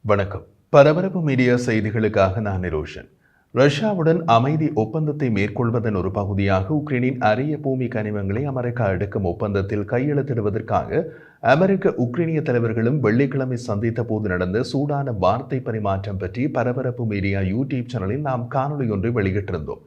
வணக்கம். பரபரப்பு மீடியா செய்திகளுக்காக நான் நிரோஷன். ரஷ்யாவுடன் அமைதி ஒப்பந்தத்தை மேற்கொள்வதன் ஒரு பகுதியாக உக்ரைனின் அரிய பூமி கனிமங்களை அமெரிக்கா எடுக்கும் ஒப்பந்தத்தில் கையெழுத்திடுவதற்காக அமெரிக்க உக்ரைனிய தலைவர்களும் வெள்ளிக்கிழமை சந்தித்த போது நடந்த சூடான வார்த்தை பரிமாற்றம் பற்றி பரபரப்பு மீடியா யூடியூப் சேனலில் நாம் காணொலி ஒன்றை வெளியிட்டிருந்தோம்.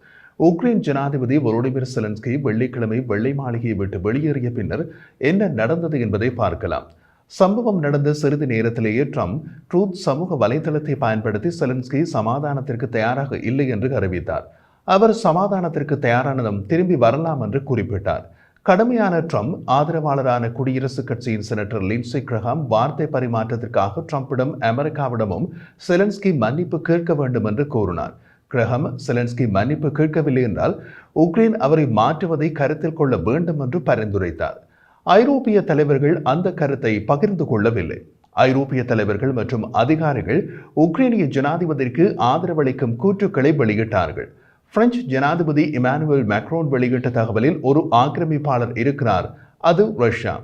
உக்ரைன் ஜனாதிபதி வோலோடிமிர் செலன்ஸ்கி வெள்ளிக்கிழமை வெள்ளை மாளிகையை விட்டு வெளியேறிய பின்னர் என்ன நடந்தது என்பதை பார்க்கலாம். சம்பவம் நடந்த சிறிது நேரத்திலேயே ட்ரம்ப் ட்ரூத் சமூக வலைதளத்தை பயன்படுத்தி செலன்ஸ்கி சமாதானத்திற்கு தயாராக இல்லை என்று அறிவித்தார். அவர் சமாதானத்திற்கு தயாரானதும் திரும்பி வரலாம் என்று குறிப்பிட்டார். கடுமையான ட்ரம்ப் ஆதரவாளரான குடியரசுக் கட்சியின் செனட்டர் லிண்ட்சே கிரஹாம் வார்த்தை பரிமாற்றத்திற்காக ட்ரம்பிடம் அமெரிக்காவிடமும் செலன்ஸ்கி மன்னிப்பு கேட்க வேண்டும் என்று கூறினார். கிரஹாம் செலன்ஸ்கி மன்னிப்பு கேட்கவில்லை என்றால் உக்ரைன் அவரை மாற்றுவதை கருத்தில் கொள்ள வேண்டும் என்று பரிந்துரைத்தார். ஐரோப்பிய தலைவர்கள் அந்த கருத்தை பகிர்ந்து கொள்ளவில்லை. ஐரோப்பிய தலைவர்கள் மற்றும் அதிகாரிகள் உக்ரைனிய ஜனாதிபதிக்கு ஆதரவளிக்கும் கூற்றுக்களை வெளியிட்டார்கள். பிரெஞ்சு ஜனாதிபதி இமானுவேல் மேக்ரோன் வெளியிட்ட தகவலில் ஒரு ஆக்கிரமிப்பாளர் இருக்கிறார், அது ரஷ்யா.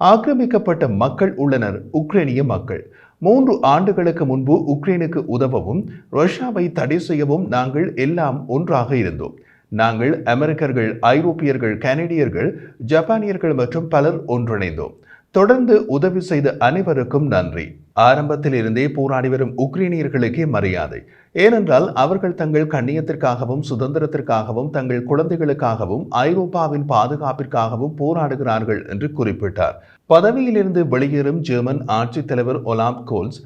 ஆக்கிரமிக்கப்பட்ட மக்கள் உள்ளனர், உக்ரைனிய மக்கள். 3 ஆண்டுகளுக்கு முன்பு உக்ரைனுக்கு உதவவும் ரஷ்யாவை தடை செய்யவும் நாங்கள் எல்லாம் ஒன்றாக இருந்தோம். நாங்கள் அமெரிக்கர்கள், ஐரோப்பியர்கள், கனடியர்கள், ஜப்பானியர்கள் மற்றும் பலர் ஒன்றிணைந்தோம். தொடர்ந்து உதவி செய்த அனைவருக்கும் நன்றி. ஆரம்பத்தில் இருந்தே போராடி வரும் உக்ரைனியர்களுக்கே மரியாதை. ஏனென்றால் அவர்கள் தங்கள் கண்ணியத்திற்காகவும் சுதந்திரத்திற்காகவும் தங்கள் குழந்தைகளுக்காகவும் ஐரோப்பாவின் பாதுகாப்பிற்காகவும் போராடுகிறார்கள் என்று குறிப்பிட்டார். பதவியிலிருந்து வெளியேறும் ஜெர்மன் ஆட்சித் தலைவர் ஒலாப் ஸ்கோல்ஸ்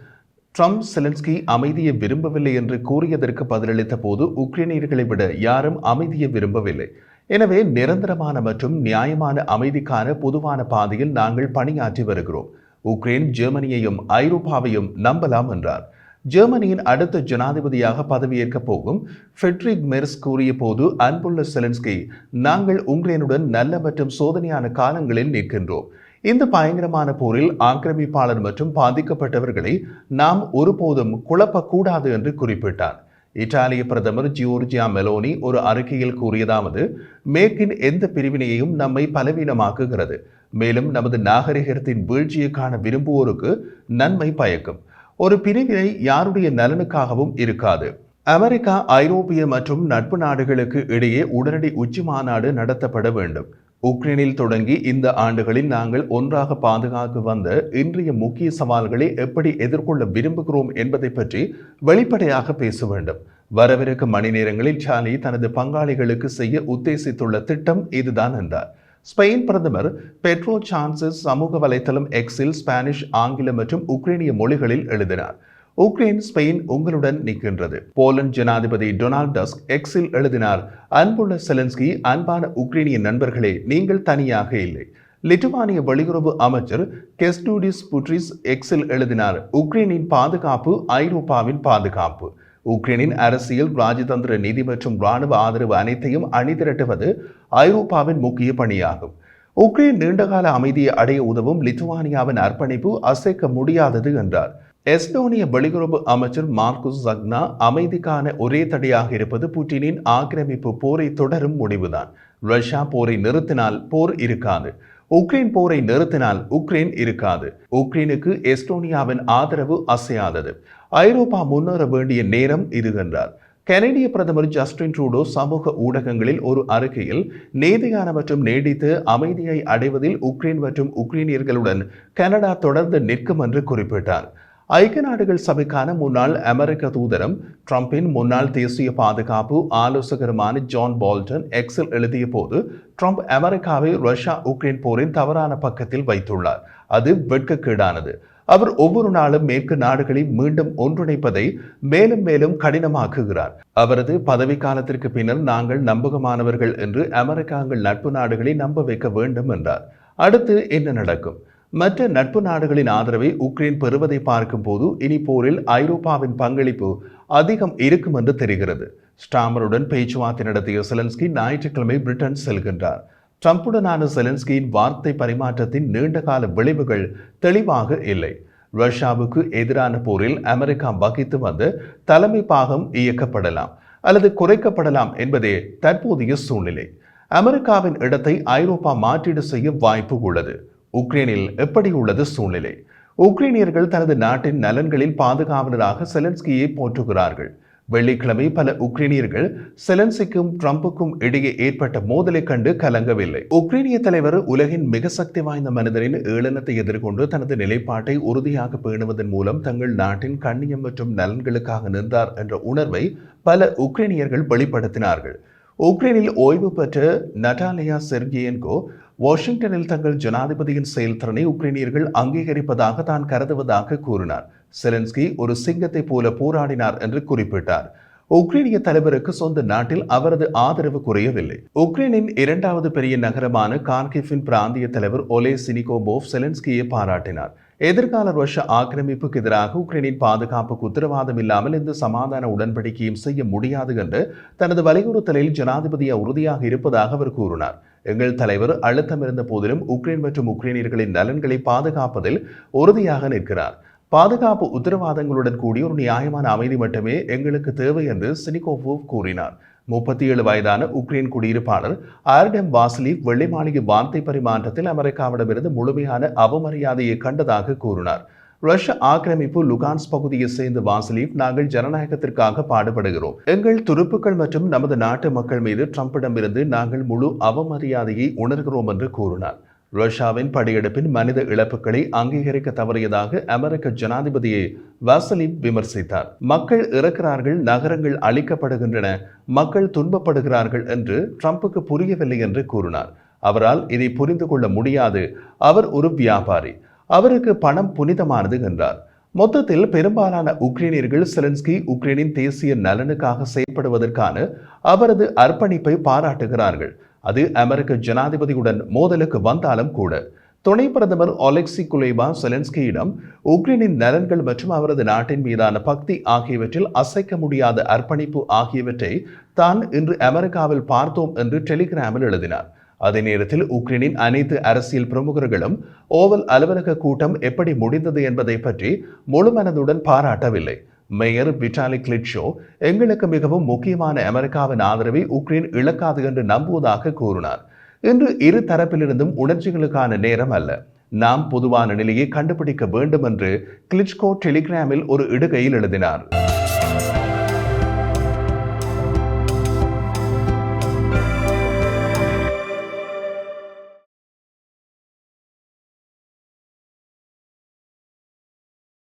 ட்ரம்ப் செலன்ஸ்கி அமைதியை விரும்பவில்லை என்று கூறியதற்கு பதிலளித்த போது உக்ரைனியர்களை விட யாரும் அமைதியை விரும்பவில்லை. எனவே நிரந்தரமான மற்றும் நியாயமான அமைதிக்கான பொதுவான பாதையில் நாங்கள் பணியாற்றி வருகிறோம். உக்ரைன் ஜெர்மனியையும் ஐரோப்பாவையும் நம்பலாம் என்றார். ஜெர்மனியின் அடுத்த ஜனாதிபதியாக பதவியேற்க போகும் ஃபெட்ரிக் மெர்ஸ் கூறிய போது, அன்புள்ள செலன்ஸ்கி, நாங்கள் உக்ரைனுடன் நல்ல மற்றும் சோதனையான காலங்களில் நிற்கின்றோம். இந்த பயங்கரமான போரில் ஆக்கிரமிப்பாளர் மற்றும் பாதிக்கப்பட்டவர்களை நாம் ஒருபோதும் குழப்பக்கூடாது என்று குறிப்பிட்டார். இத்தாலிய பிரதமர் ஜியோர்ஜியா மெலோனி ஒரு அறிக்கையில் கூறியதாவது, மேற்கின் எந்த பிரிவினையையும் நம்மை பலவீனமாக்குகிறது, மேலும் நமது நாகரிகத்தின் வீழ்ச்சியை காண விரும்புவோருக்கு நன்மை பயக்கும். ஒரு பிரிவினை யாருடைய நலனுக்காகவும் இருக்காது. அமெரிக்கா, ஐரோப்பிய மற்றும் நட்பு நாடுகளுக்கு இடையே உடனடி உச்சி மாநாடு நடத்தப்பட வேண்டும். உக்ரைனில் தொடங்கி இந்த ஆண்டுகளில் நாங்கள் ஒன்றாக பாதுகாத்து வந்த இன்றைய முக்கிய சவால்களை எப்படி எதிர்கொள்ள விரும்புகிறோம் என்பதை பற்றி வெளிப்படையாக பேச வேண்டும். வரவிருக்கும் மணி நேரங்களில் சார்லி தனது பங்காளிகளுக்கு செய்ய உத்தேசித்துள்ள திட்டம் இதுதான் என்றார். ஸ்பெயின் பிரதமர் பெட்ரோ சான்சஸ் சமூக வலைத்தளம் எக்ஸில் ஸ்பானிஷ், ஆங்கிலம் மற்றும் உக்ரைனிய மொழிகளில் எழுதினார். உக்ரைன், ஸ்பெயின் உங்களுடன் நிற்கின்றது. போலந்து ஜனாதிபதி டொனால்ட் டஸ்க் எக்ஸில் எழுதினார், அன்புள்ள செலன்ஸ்கி, அன்பான உக்ரைனிய நண்பர்களே, நீங்கள் தனியாக இல்லை. லிட்டுவானிய வெளியுறவு அமைச்சர் கெஸ்டூடிஸ் புட்ரிஸ் எக்ஸில் எழுதினார், உக்ரைனின் பாதுகாப்பு ஐரோப்பாவின் பாதுகாப்பு. உக்ரைனின் அரசியல், ராஜதந்திர, நிதி மற்றும் இராணுவ ஆதரவு அனைத்தையும் அணிதிரட்டுவது ஐரோப்பாவின் முக்கிய பணியாகும். உக்ரைன் நீண்டகால அமைதியை அடைய உதவும் லித்துவானியாவின் அர்ப்பணிப்பு அசைக்க முடியாதது என்றார். எஸ்டோனிய வெளியுறவு அமைச்சர் மார்குஸ் ஜக்னா, அமைதிக்கான ஒரே தடையாக இருப்பது புட்டினின் ஆக்கிரமிப்பு போரை தொடரும் முடிவுதான். ரஷ்யா போரை நிறுத்தினால் போர் இருக்காது. உக்ரைன் போரை நிறுத்தினால் உக்ரைன் இருக்காது. உக்ரைனுக்கு எஸ்டோனியாவின் ஆதரவு அசையாதது. ஐரோப்பா முன்னேற வேண்டிய நேரம் இது என்றார். கனடிய பிரதமர் ஜஸ்டின் ட்ரூடோ சமூக ஊடகங்களில் ஒரு அறிக்கையில், நீதியான மற்றும் நீடித்து அமைதியை அடைவதில் உக்ரைன் மற்றும் உக்ரைனியர்களுடன் கனடா தொடர்ந்து நிற்கும் என்று குறிப்பிட்டார். ஐக்கிய நாடுகள் சபைக்கான முன்னாள் அமெரிக்க தூதரும் ட்ரம்பின் முன்னாள் தேசிய பாதுகாப்பு ஆலோசகருமான ஜான் போல்டன் எக்ஸில் எழுதிய போது, ட்ரம்ப் அமெரிக்காவை ரஷ்யா உக்ரைன் போரின் தவறான பக்கத்தில் வைத்துள்ளார். அது வெட்கக்கேடானது. அவர் ஒவ்வொரு நாளும் மேற்கு நாடுகளை மீண்டும் ஒன்றிணைப்பதை மேலும் மேலும் கடினமாக்குகிறார். அவரது பதவி காலத்திற்கு பின்னர் நாங்கள் நம்பகமானவர்கள் என்று அமெரிக்காங்கள் நட்பு நாடுகளை நம்ப வைக்க வேண்டும் என்றார். அடுத்து என்ன நடக்கும்? மற்ற நட்பு நாடுகளின் ஆதரவை உக்ரைன் பெறுவதை பார்க்கும் போது இனி போரில் ஐரோப்பாவின் பங்களிப்பு அதிகம் இருக்கும் என்று தெரிகிறது. ஸ்டாமருடன் பேச்சுவார்த்தை நடத்திய செலன்ஸ்கி ஞாயிற்றுக்கிழமை பிரிட்டன் செல்கின்றார். ட்ரம்புடனான செலன்ஸ்கியின் வார்த்தை பரிமாற்றத்தின் நீண்டகால விளைவுகள் தெளிவாக இல்லை. ரஷ்யாவுக்கு எதிரான போரில் அமெரிக்கா வகித்து வந்த தலைமை பாகம் இயக்கப்படலாம் அல்லது குறைக்கப்படலாம் என்பதே தற்போதைய சூழ்நிலை. அமெரிக்காவின் இடத்தை ஐரோப்பா மாற்றீடு செய்ய வாய்ப்பு உள்ளது. உக்ரைனில் எப்படி உள்ளது சூழ்நிலை? உக்ரைனியர்கள் தனது நாட்டின் நலன்களில் பாதுகாவலராக செலன்ஸ்கியை போற்றுகிறார்கள். வெள்ளிக்கிழமை பல உக்ரைனியர்கள் செலன்ஸ்கிக்கும் ட்ரம்புக்கும் இடையே ஏற்பட்ட மோதலை கண்டு கலங்கவில்லை. உக்ரைனிய தலைவர் உலகின் மிக சக்தி வாய்ந்த மனிதரின் ஏளனத்தை எதிர்கொண்டு தனது நிலைப்பாட்டை உறுதியாக பேணுவதன் மூலம் தங்கள் நாட்டின் கண்ணியம் மற்றும் நலன்களுக்காக நின்றார் என்ற உணர்வை பல உக்ரைனியர்கள் வெளிப்படுத்தினார்கள். உக்ரைனில் ஓய்வு பெற்ற நட்டாலியா செர்கியன்கோ வாஷிங்டனில் தங்கள் ஜனாதிபதியின் செயல்திறனை உக்ரைனியர்கள் அங்கீகரிப்பதாக தான் கருதுவதாக கூறினார். செலன்ஸ்கி ஒரு சிங்கத்தை போல போராடினார் என்று குறிப்பிட்டார். உக்ரைனிய தலைவருக்கு சொந்த நாட்டில் அவரது ஆதரவு குறையவில்லை. உக்ரைனின் இரண்டாவது பெரிய நகரமான கார்கிஃபின் பிராந்திய தலைவர் ஒலே சினிகோபோவ் செலன்ஸ்கியை பாராட்டினார். எதிர்கால ரஷ்ய ஆக்கிரமிப்புக்கு எதிராக உக்ரைனின் பாதுகாப்புக்கு உத்தரவாதம் இல்லாமல் எந்த சமாதான உடன்படிக்கையும் செய்ய முடியாது என்று தனது வலியுறுத்தலில் ஜனாதிபதி உறுதியாக இருப்பதாக அவர் கூறினார். எங்கள் தலைவர் அழுத்தம் இருந்த போதிலும் உக்ரைன் மற்றும் உக்ரைனியர்களின் நலன்களை பாதுகாப்பதில் உறுதியாக நிற்கிறார். பாதுகாப்பு உத்தரவாதங்களுடன் கூடிய ஒரு நியாயமான அமைதி மட்டுமே எங்களுக்கு தேவை என்று சினிகோவோவ் கூறினார். 37 வயதான உக்ரைன் குடியிருப்பாளர் ஆர்டெம் வாசிலிவ் வெள்ளை மாளிகை வார்த்தை பரிமாற்றத்தில் அமெரிக்காவிடமிருந்து முழுமையான அவமரியாதையை கண்டதாக கூறினார். ரஷ்ய ஆக்கிரமிப்பு லுகான்ஸ் பகுதியை சேர்ந்த வாசிலிவ், நாங்கள் ஜனநாயகத்திற்காக பாடுபடுகிறோம். எங்கள் துருப்புக்கள் மற்றும் நமது நாட்டு மக்கள் மீது ட்ரம்பிடமிருந்து நாங்கள் முழு அவமரியாதையை உணர்கிறோம் என்று கூறினார். ரஷ்யாவின் படையெடுப்பின் மனித இழப்புகளை அங்கீகரிக்க தவறியதாக அமெரிக்க ஜனாதிபதியை வாசிலிவ் விமர்சித்தார். மக்கள் இறக்கிறார்கள், நகரங்கள் அழிக்கப்படுகின்றன, மக்கள் துன்பப்படுகிறார்கள் என்று ட்ரம்புக்கு புரியவில்லை என்று கூறினார். அவரால் இதை புரிந்து கொள்ள முடியாது. அவர் ஒரு வியாபாரி, அவருக்கு பணம் புனிதமானது என்றார். மொத்தத்தில் பெரும்பாலான உக்ரைனியர்கள் செலன்ஸ்கி உக்ரைனின் தேசிய நலனுக்காக செயல்படுவதற்கான அவரது அர்ப்பணிப்பை பாராட்டுகிறார்கள். அது அமெரிக்க ஜனாதிபதியுடன் மோதலுக்கு வந்தாலும் கூட. துணை பிரதமர் ஒலெக்சி குலேபா செலன்ஸ்கியிடம் உக்ரைனின் நலன்கள் மற்றும் அவரது நாட்டின் மீதான பக்தி ஆகியவற்றில் அசைக்க முடியாத அர்ப்பணிப்பு ஆகியவற்றை தான் இன்று அமெரிக்காவில் பார்த்தோம் என்று டெலிகிராமில் எழுதினார். அதே நேரத்தில் உக்ரைனின் அனைத்து அரசியல் பிரமுகர்களும் ஓவல் அலுவலக கூட்டம் எப்படி முடிந்தது என்பதை பற்றி முழுமனதுடன் பாராட்டவில்லை. மேயர் விட்டாலி கிளிட்ஷோ எங்களுக்கு மிகவும் முக்கியமான அமெரிக்காவின் ஆதரவை உக்ரைன் இழக்காது என்று நம்புவதாக கூறினார். இன்று இரு தரப்பிலிருந்தும் உணர்ச்சிகளுக்கான நேரம் அல்ல, நாம் பொதுவான நிலையை கண்டுபிடிக்க வேண்டும் என்று கிளிட்ஸ்கோ டெலிகிராமில் ஒரு இடுகையில் எழுதினார்.